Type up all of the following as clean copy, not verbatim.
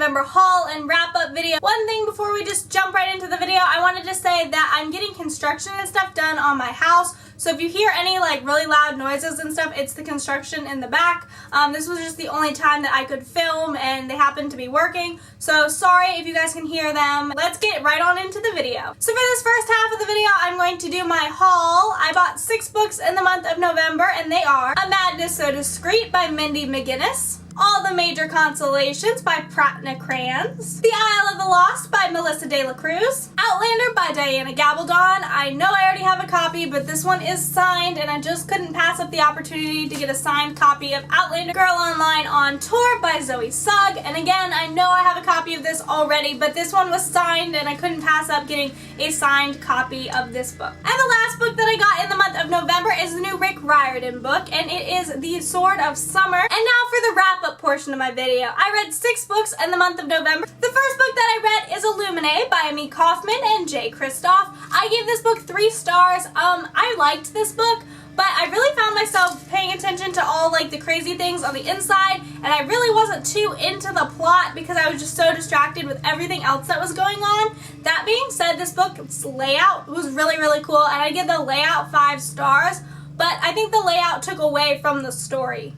November haul and wrap-up video. One thing before we just jump right into the video, I wanted to say that I'm getting construction and stuff done on my house. So if you hear any like really loud noises and stuff, it's the construction in the back. This was just the only time that I could film and they happened to be working. So sorry if you guys can hear them. Let's get right on into the video. So for this first half of the video, I'm going to do my haul. I bought 6 books in the month of November and they are A Madness So Discreet by Mindy McGinnis, All the Major Consolations by Pratna Crayons, The Isle of the Lost by Melissa De La Cruz, Outlander by Diana Gabaldon. I know I already have a copy, but this one is signed and I just couldn't pass up the opportunity to get a signed copy of Outlander Girl Online on Tour by Zoe Sugg. And again, I know I have a copy of this already, but this one was signed and I couldn't pass up getting a signed copy of this book. And the last book that I got in the month of November is the new Rick Riordan book, and it is The Sword of Summer. And now for the wrap-up portion of my video. I read 6 books in the month of November. The first book that I read is Illuminae by Amy Kaufman and Jay Kristoff. I gave this book 3 stars. I liked this book, but I really found myself paying attention to all like the crazy things on the inside, and I really wasn't too into the plot because I was just so distracted with everything else that was going on. That being said, this book's layout was really, really cool, and I give the layout 5 stars, but I think the layout took away from the story.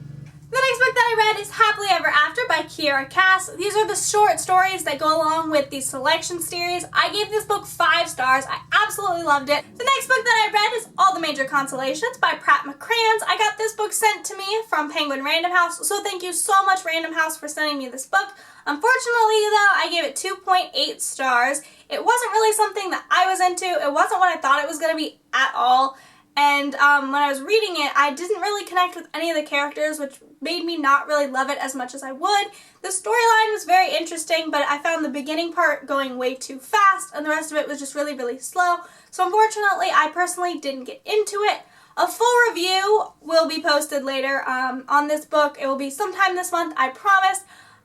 The next book that I read is Happily Ever After by Kiera Cass. These are the short stories that go along with the selection series. I gave this book 5 stars. I absolutely loved it. The next book that I read is All the Major Consolations by Pratna Crayons. I got this book sent to me from Penguin Random House, so thank you so much, Random House, for sending me this book. Unfortunately, though, I gave it 2.8 stars. It wasn't really something that I was into. It wasn't what I thought it was going to be at all. And when I was reading it, I didn't really connect with any of the characters, which made me not really love it as much as I would. The storyline was very interesting, but I found the beginning part going way too fast, and the rest of it was just really, really slow. So unfortunately, I personally didn't get into it. A full review will be posted later on this book. It will be sometime this month, I promise.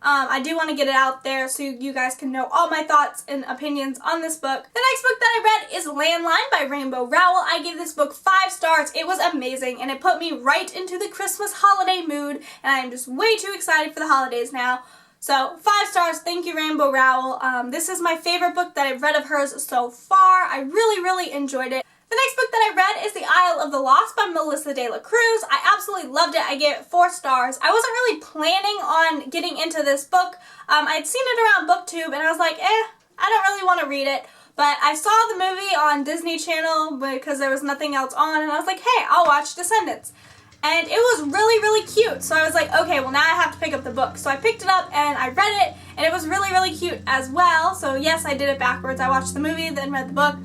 I do want to get it out there so you guys can know all my thoughts and opinions on this book. The next book that I read is Landline by Rainbow Rowell. I gave this book 5 stars. It was amazing and it put me right into the Christmas holiday mood, and I'm just way too excited for the holidays now. So 5 stars, thank you, Rainbow Rowell. This is my favorite book that I've read of hers so far. I really, really enjoyed it. The next book that I read is The Isle of the Lost by Melissa De La Cruz. I absolutely loved it. I gave it 4 stars. I wasn't really planning on getting into this book. I'd seen it around BookTube and I was like, I don't really want to read it. But I saw the movie on Disney Channel because there was nothing else on, and I was like, hey, I'll watch Descendants. And it was really, really cute. So I was like, okay, well now I have to pick up the book. So I picked it up and I read it, and it was really, really cute as well. So yes, I did it backwards. I watched the movie, then read the book.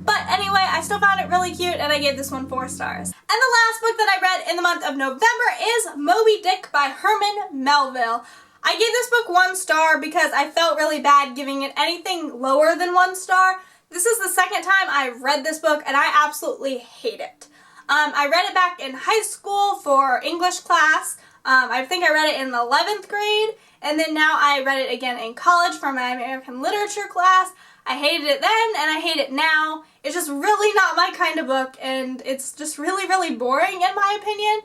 But anyway, I still found it really cute, and I gave this one 4 stars. And the last book that I read in the month of November is Moby Dick by Herman Melville. I gave this book 1 star because I felt really bad giving it anything lower than 1 star. This is the second time I've read this book, and I absolutely hate it. I read it back in high school for English class. I think I read it in the 11th grade, and then now I read it again in college for my American literature class. I hated it then, and I hate it now. It's just really not my kind of book, and it's just really, really boring in my opinion.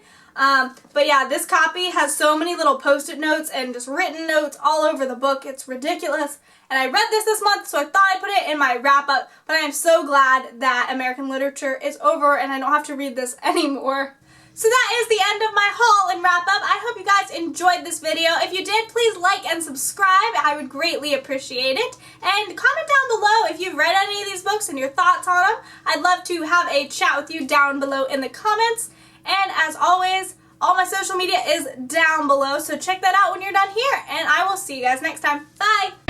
But yeah, this copy has so many little post-it notes and just written notes all over the book. It's ridiculous. And I read this month, so I thought I'd put it in my wrap-up, but I am so glad that American literature is over and I don't have to read this anymore. So that is the end of my haul and wrap-up. I hope you guys enjoyed this video. If you did, please like and subscribe. I would greatly appreciate it. And comment down below if you've read any of these books and your thoughts on them. I'd love to have a chat with you down below in the comments. And as always, all my social media is down below, so check that out when you're done here. And I will see you guys next time. Bye!